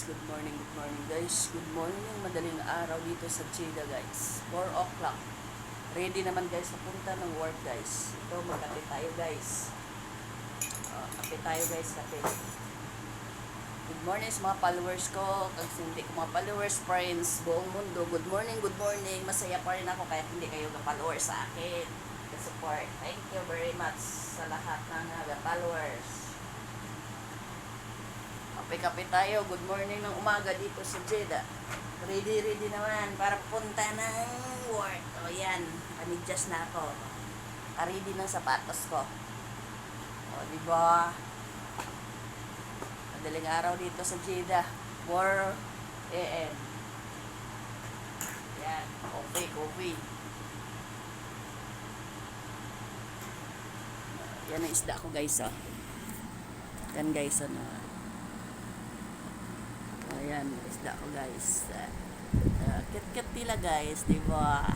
Good morning guys. Good morning, madaling araw dito sa Chida guys. 4 o'clock. Ready naman guys sa punta ng work guys. Ito, magkape tayo guys. Kape tayo guys, kape. Good morning sa mga followers ko. Kasi hindi ko mga followers, friends, buong mundo. Good morning. Masaya pa rin ako kahit hindi kayo ka-followers sa akin. Support. Thank you very much sa lahat ng followers. Kape-kape tayo. Good morning ng umaga dito sa Jeddah. Ready naman para punta ng work. O yan, panidjas na ako. Ready ng sapatos ko. O diba? Madaling araw dito sa Jeddah. 4 AM. Yan, coffee. Yan ang isda ko guys, oh. Yan guys, ano. Ayan, isda ko guys. Kit-kit nila guys, diba?